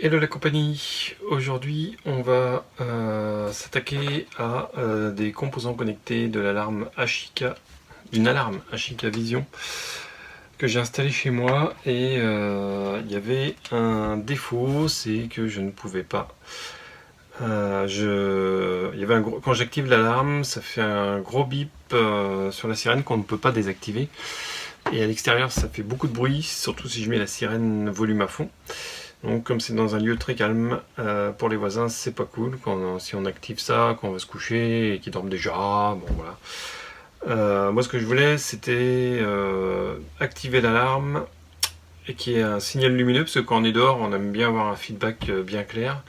Hello la compagnie, aujourd'hui on va s'attaquer à des composants connectés de l'alarme Ashika, d'une alarme Ashika Vision que j'ai installée chez moi et il y avait un défaut, c'est que je ne pouvais pas. Il y avait quand j'active l'alarme, ça fait un gros bip sur la sirène qu'on ne peut pas désactiver. Et à l'extérieur ça fait beaucoup de bruit, surtout si je mets la sirène volume à fond. Donc comme c'est dans un lieu très calme, pour les voisins c'est pas cool si on active ça, quand on va se coucher et qu'ils dorment déjà, bon voilà. Moi ce que je voulais c'était activer l'alarme et qu'il y ait un signal lumineux, parce que quand on est dehors on aime bien avoir un feedback bien clair.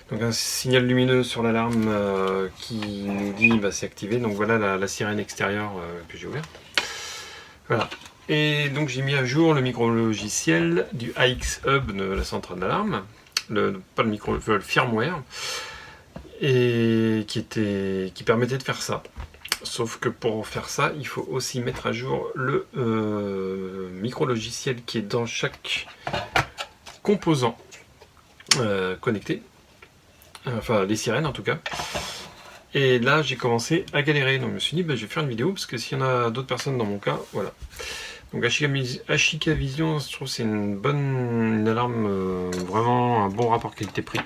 Donc un signal lumineux sur l'alarme qui nous dit bah, c'est activé, donc voilà la sirène extérieure que j'ai ouverte. Voilà. Et donc j'ai mis à jour le micro-logiciel du AX Hub de la centrale d'alarme, pas le micro, le firmware, et qui permettait de faire ça. Sauf que pour faire ça, il faut aussi mettre à jour le micro-logiciel qui est dans chaque composant connecté, enfin les sirènes en tout cas. Et là j'ai commencé à galérer, donc je me suis dit bah, je vais faire une vidéo parce que s'il y en a d'autres personnes dans mon cas, voilà. Donc Ashika Vision, je trouve c'est une alarme, vraiment un bon rapport qualité-prix.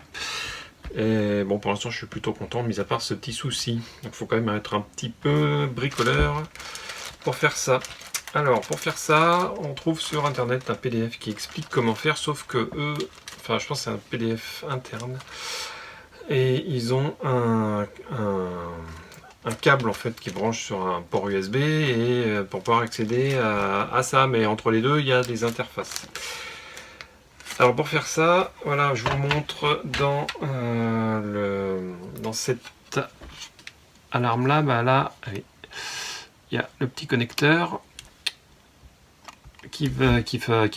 Et bon, pour l'instant je suis plutôt content, mis à part ce petit souci. Donc il faut quand même être un petit peu bricoleur pour faire ça. Alors pour faire ça, on trouve sur internet un PDF qui explique comment faire, sauf que eux, enfin je pense que c'est un PDF interne, et ils ont un câble en fait qui branche sur un port USB et pour pouvoir accéder à ça, mais entre les deux il y a des interfaces. Alors pour faire ça, voilà, je vous montre dans cette alarme là, bah là, allez, il y a le petit connecteur qui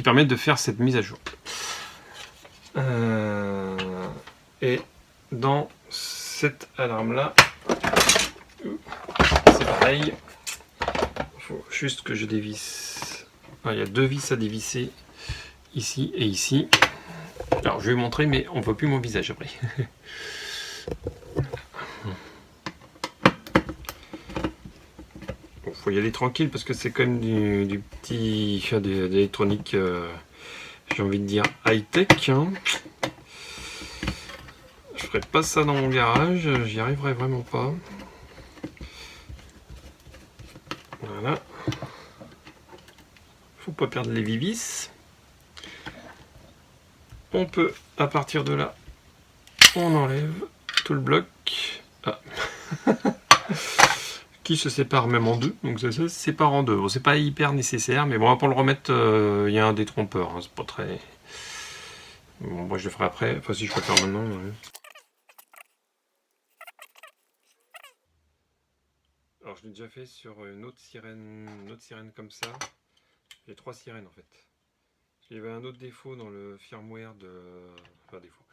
permet de faire cette mise à jour. Et dans cette alarme là, c'est pareil. Il faut juste que je dévisse. Ah, il y a deux vis à dévisser, ici et ici. Alors je vais vous montrer, mais on ne voit plus mon visage après. Bon, faut y aller tranquille parce que c'est quand même du petit d'électronique, j'ai envie de dire high-tech. Hein. Je ferai pas ça dans mon garage, j'y arriverai vraiment pas. Voilà. Faut pas perdre les vivis. On peut, à partir de là, on enlève tout le bloc. Ah. Qui se sépare même en deux, donc ça se sépare en deux. Bon, c'est pas hyper nécessaire, mais bon, pour le remettre, il y a un détrompeur, hein, c'est pas très... Bon, moi je le ferai après, enfin si je peux le faire maintenant. Ouais. Alors je l'ai déjà fait sur une autre sirène comme ça. J'ai trois sirènes en fait. Il y avait un autre défaut dans le firmware de... Enfin défaut.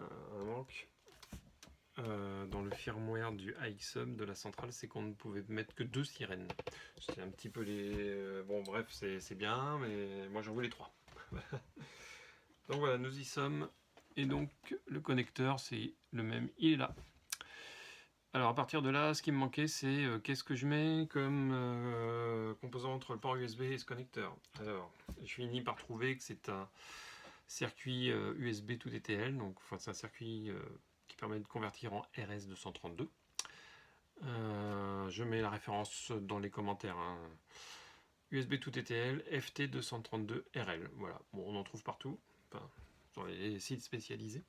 Un manque. Dans le firmware du AXHub de la centrale, c'est qu'on ne pouvait mettre que deux sirènes. C'était un petit peu les... Bon bref, c'est bien, mais moi j'en voulais trois. Donc voilà, nous y sommes. Et donc le connecteur, c'est le même, il est là. Alors à partir de là, ce qui me manquait, c'est qu'est-ce que je mets comme composant entre le port USB et ce connecteur. Alors, je finis par trouver que c'est un circuit USB tout ETL, donc enfin, c'est un circuit qui permet de convertir en RS232. Je mets la référence dans les commentaires. Hein. USB tout ETL FT232RL. Voilà, bon, on en trouve partout, enfin, dans les sites spécialisés.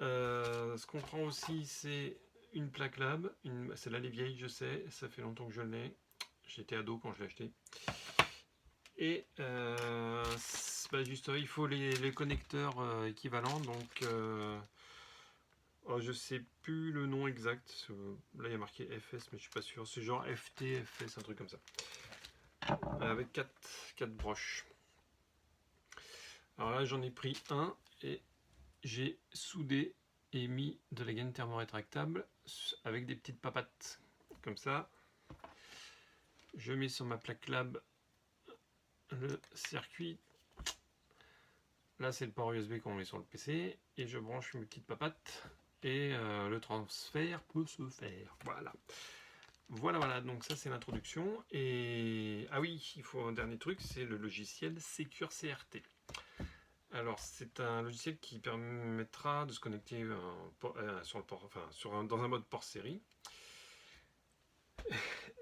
Ce qu'on prend aussi, c'est une plaque lab. Celle-là, elle est vieille, je sais, ça fait longtemps que je l'ai. J'étais ado quand je l'ai acheté. Et bah juste, il faut les connecteurs équivalents. Donc, je sais plus le nom exact. Là, il y a marqué FS, mais je suis pas sûr. C'est genre FT, FS, un truc comme ça. Avec 4 broches. Alors là, j'en ai pris un et j'ai soudé et mis de la gaine thermorétractable avec des petites papates comme ça. Je mets sur ma plaque lab le circuit là c'est le port USB qu'on met sur le PC, et je branche mes petites papates, et le transfert peut se faire. Voilà. Voilà, donc ça c'est l'introduction. Et ah oui, il faut un dernier truc, c'est le logiciel Secure CRT. Alors c'est un logiciel qui permettra de se connecter sur le port, dans un mode port série,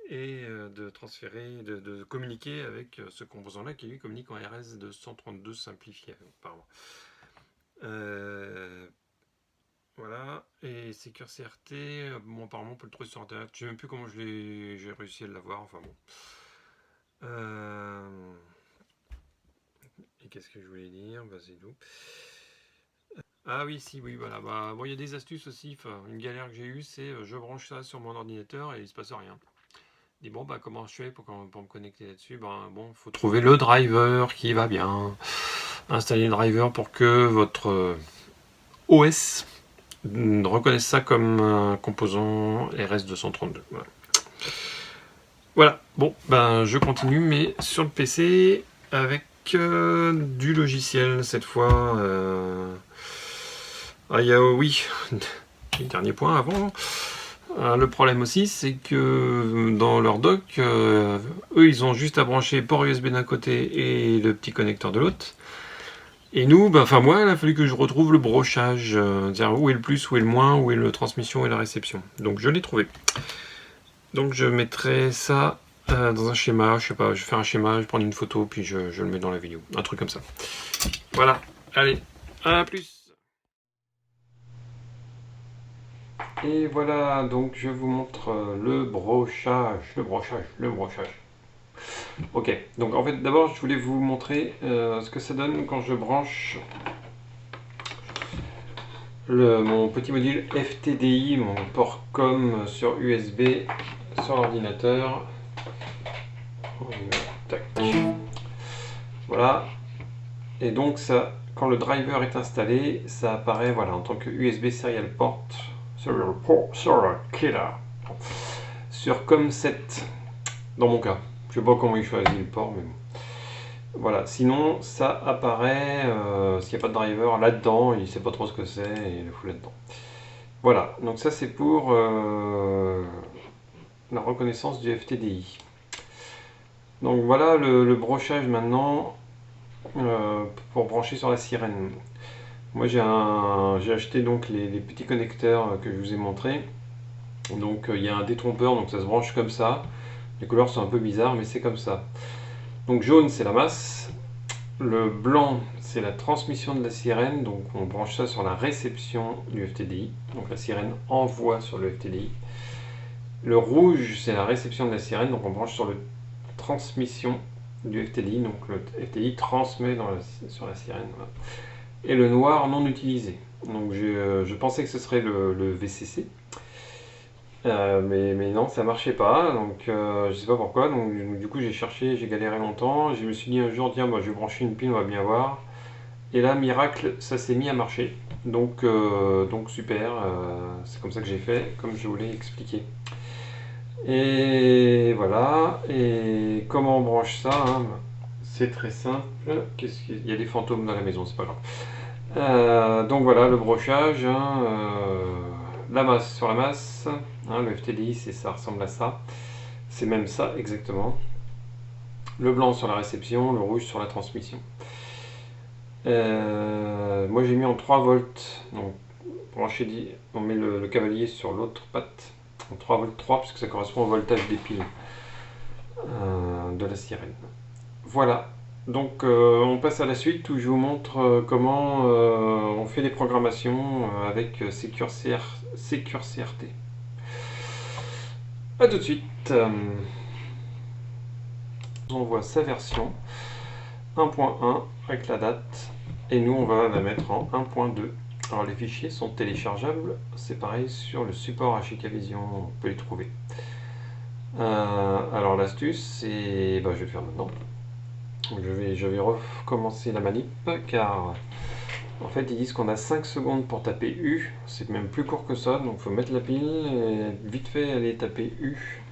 et de transférer, de communiquer avec ce composant-là qui lui communique en RS232 simplifié apparemment. Voilà, et Secure CRT, bon, apparemment on peut le trouver sur internet, je sais même plus comment j'ai réussi à l'avoir, enfin bon. Et qu'est-ce que je voulais dire, bah c'est tout. Ah oui, si, oui, voilà, bah bon, il y a des astuces aussi, enfin, une galère que j'ai eue, c'est je branche ça sur mon ordinateur et il se passe rien. Je dis bon, bah comment je fais pour me connecter là-dessus? Ben bon, faut trouver le driver qui va bien, installer le driver pour que votre OS reconnaisse ça comme un composant RS232. Voilà. Voilà, bon, ben je continue, mais sur le PC avec du logiciel cette fois. Ah, il y a, oui, dernier point avant. Le problème aussi, c'est que dans leur dock, eux, ils ont juste à brancher port USB d'un côté et le petit connecteur de l'autre. Et nous, moi, il a fallu que je retrouve le brochage, dire où est le plus, où est le moins, où est la transmission et la réception. Donc je l'ai trouvé. Donc je mettrai ça dans un schéma, je sais pas, je vais faire un schéma, je vais prendre une photo, puis je le mets dans la vidéo. Un truc comme ça. Voilà, allez, à plus. Et voilà, donc je vous montre le brochage. Ok, donc en fait d'abord je voulais vous montrer ce que ça donne quand je branche mon petit module FTDI, mon port COM sur USB sur l'ordinateur. Tac. Voilà. Et donc ça, quand le driver est installé, ça apparaît voilà, en tant que USB Serial Port Serial Killer sur COM7 dans mon cas. Je sais pas comment il choisit le port, mais bon. Voilà, sinon ça apparaît s'il n'y a pas de driver là-dedans, il ne sait pas trop ce que c'est et il le fout là-dedans. Voilà, donc ça c'est pour la reconnaissance du FTDI. Donc voilà le brochage maintenant pour brancher sur la sirène. Moi j'ai acheté donc les petits connecteurs que je vous ai montrés. Donc il y a un détrompeur, donc ça se branche comme ça. Les couleurs sont un peu bizarres, mais c'est comme ça. Donc jaune c'est la masse, le blanc c'est la transmission de la sirène, donc on branche ça sur la réception du FTDI, donc la sirène envoie sur le FTDI. Le rouge c'est la réception de la sirène, donc on branche sur la transmission du FTDI, donc le FTDI transmet sur la sirène. Voilà. Et le noir non utilisé. Donc je pensais que ce serait le VCC. Mais non, ça marchait pas, donc je sais pas pourquoi. Donc du coup j'ai cherché, j'ai galéré longtemps. Je me suis dit un jour, tiens, moi je vais brancher une pile, on va bien voir. Et là, miracle, ça s'est mis à marcher. Donc super, c'est comme ça que j'ai fait, comme je vous l'ai expliqué. Et voilà. Et comment on branche ça hein, c'est très simple. Il y a des fantômes dans la maison, c'est pas grave. Donc voilà le brochage. La masse sur la masse. Hein, le FTDI, ça ressemble à ça. C'est même ça exactement. Le blanc sur la réception, le rouge sur la transmission. Moi j'ai mis en 3 volts. Donc branché, on met le cavalier sur l'autre patte. En 3 volts 3 puisque ça correspond au voltage des piles de la sirène. Voilà. Donc on passe à la suite où je vous montre comment on fait des programmations avec Secure CRT. A tout de suite. On voit sa version 1.1 avec la date et nous on va la mettre en 1.2. Alors les fichiers sont téléchargeables, c'est pareil sur le support HKVision, on peut les trouver. Alors l'astuce c'est, je vais le faire maintenant. Je vais recommencer la manip car en fait ils disent qu'on a 5 secondes pour taper U, c'est même plus court que ça, donc il faut mettre la pile et vite fait aller taper U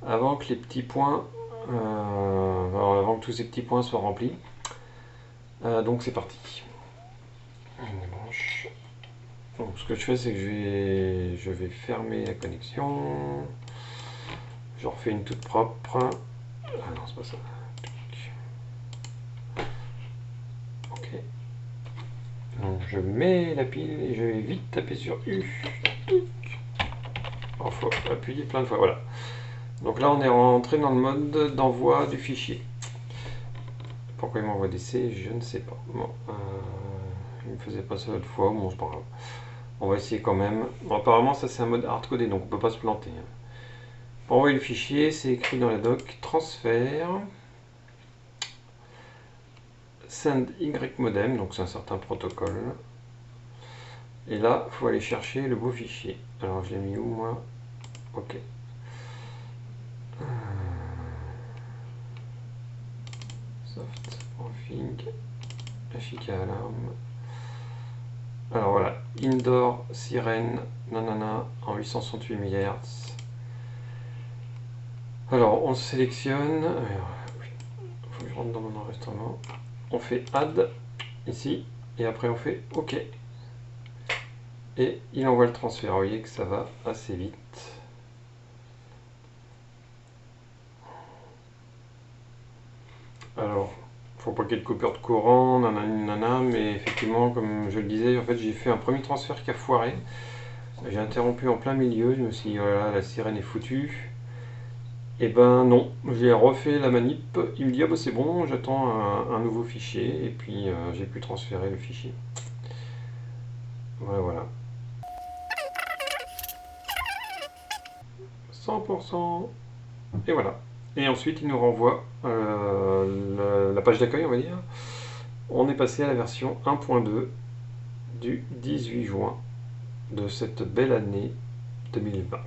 avant que les petits points, avant que tous ces petits points soient remplis. Donc c'est parti. On branche. Donc ce que je fais, c'est que je vais fermer la connexion. Je refais une toute propre. Ah non, c'est pas ça. Ok. Donc je mets la pile et je vais vite taper sur U. Il faut appuyer plein de fois. Voilà. Donc là, on est rentré dans le mode d'envoi du fichier. Pourquoi il m'envoie des C, je ne sais pas. Bon, il me faisait pas ça l'autre fois, bon c'est pas grave. On va essayer quand même. Bon, apparemment ça c'est un mode hardcodé, donc on peut pas se planter. Pour envoyer le fichier, c'est écrit dans la doc, transfert, send Y modem, donc c'est un certain protocole. Et là, il faut aller chercher le beau fichier. Alors je l'ai mis où moi? Ok. Soft config, Ashika alarme. Alors voilà, indoor sirène, nanana, en 868 MHz. Alors on sélectionne, il faut que je rentre dans mon enregistrement. On fait add ici, et après on fait OK. Et il envoie le transfert. Vous voyez que ça va assez vite. Alors, faut pas qu'il y ait de coupure de courant, nanana, mais effectivement, comme je le disais, en fait, j'ai fait un premier transfert qui a foiré. J'ai interrompu en plein milieu, je me suis dit, voilà, la sirène est foutue. Et ben non, j'ai refait la manip, il me dit, ah bah c'est bon, j'attends un nouveau fichier, et puis j'ai pu transférer le fichier. Voilà. 100%. Et voilà. Et ensuite, il nous renvoie la page d'accueil, on va dire. On est passé à la version 1.2 du 18 juin de cette belle année 2020.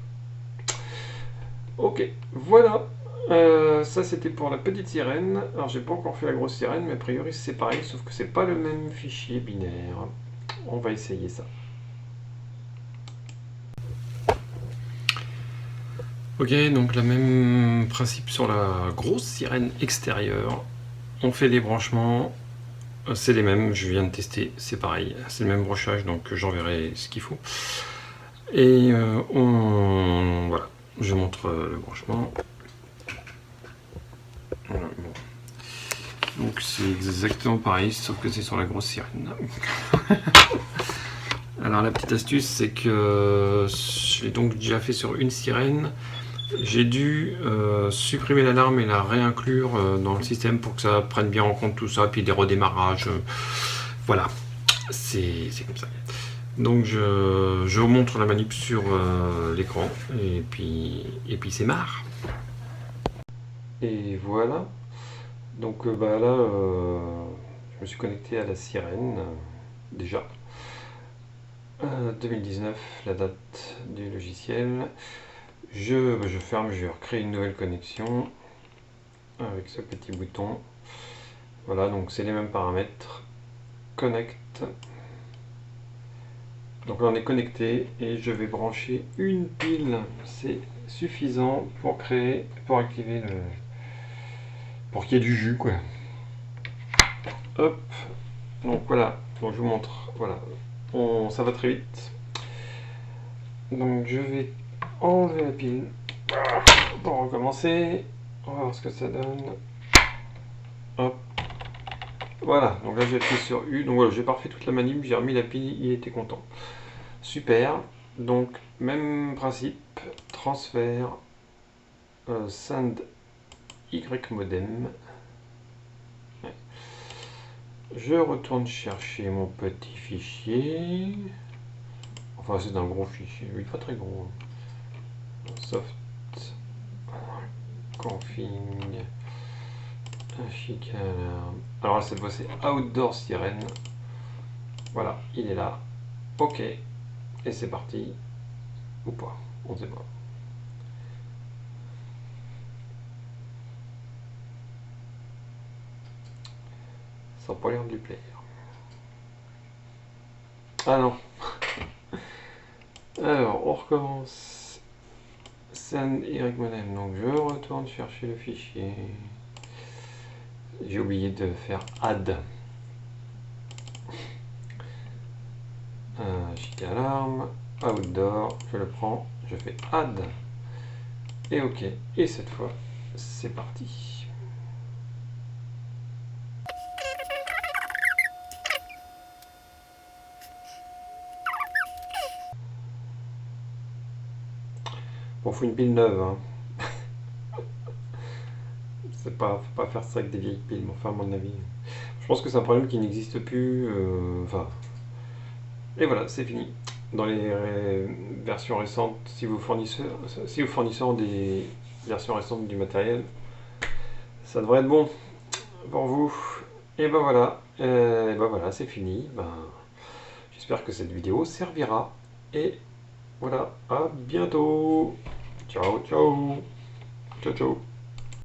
Ok, voilà. Ça, c'était pour la petite sirène. Alors, j'ai pas encore fait la grosse sirène, mais a priori, c'est pareil, sauf que c'est pas le même fichier binaire. On va essayer ça. Ok, donc le même principe sur la grosse sirène extérieure. On fait des branchements, c'est les mêmes, je viens de tester, c'est pareil, c'est le même brochage, donc j'enverrai ce qu'il faut. Et voilà, je montre le branchement. Voilà, bon. Donc c'est exactement pareil, sauf que c'est sur la grosse sirène. Alors la petite astuce, c'est que je l'ai donc déjà fait sur une sirène. J'ai dû supprimer l'alarme et la réinclure dans le système pour que ça prenne bien en compte tout ça, puis des redémarrages. Voilà, c'est comme ça. Donc je vous montre la manip sur l'écran, et puis c'est marre. Et voilà. Donc bah là, je me suis connecté à la sirène, déjà. 2019, la date du logiciel. Je ferme, je vais recréer une nouvelle connexion avec ce petit bouton. Voilà, donc c'est les mêmes paramètres. Connect. Donc là on est connecté et je vais brancher une pile. C'est suffisant pour activer le... pour qu'il y ait du jus quoi. Hop. Donc voilà, donc je vous montre. Voilà, ça va très vite. Donc je vais enlever la pile pour recommencer. On va voir ce que ça donne. Hop. Voilà, donc là j'ai appuyé sur U. Donc voilà, j'ai pas refait toute la manip, j'ai remis la pile, il était content. Super. Donc même principe, transfert, send Y modem. Je retourne chercher mon petit fichier. Enfin c'est un gros fichier, oui pas très gros. Soft config. Alors là, cette fois c'est Outdoor Sirène. Voilà, il est là. Ok. Et c'est parti. Ou pas, on ne sait pas. Ça n'a pas l'air de lui plaire. Ah non. Alors, on recommence. Send Y modem. Donc je retourne chercher le fichier. J'ai oublié de faire add. ticket alarme, outdoor, je le prends, je fais add, et ok, et cette fois, c'est parti. Bon, faut une pile neuve, hein. C'est pas, faut pas faire ça avec des vieilles piles, mais enfin, à mon avis. Je pense que c'est un problème qui n'existe plus. Enfin. Et voilà, c'est fini. Dans les versions récentes, si vous fournissez des versions récentes du matériel, ça devrait être bon pour vous. Et ben voilà, c'est fini. Ben, j'espère que cette vidéo servira. Et voilà, à bientôt. Ciao, ciao. Ciao, ciao.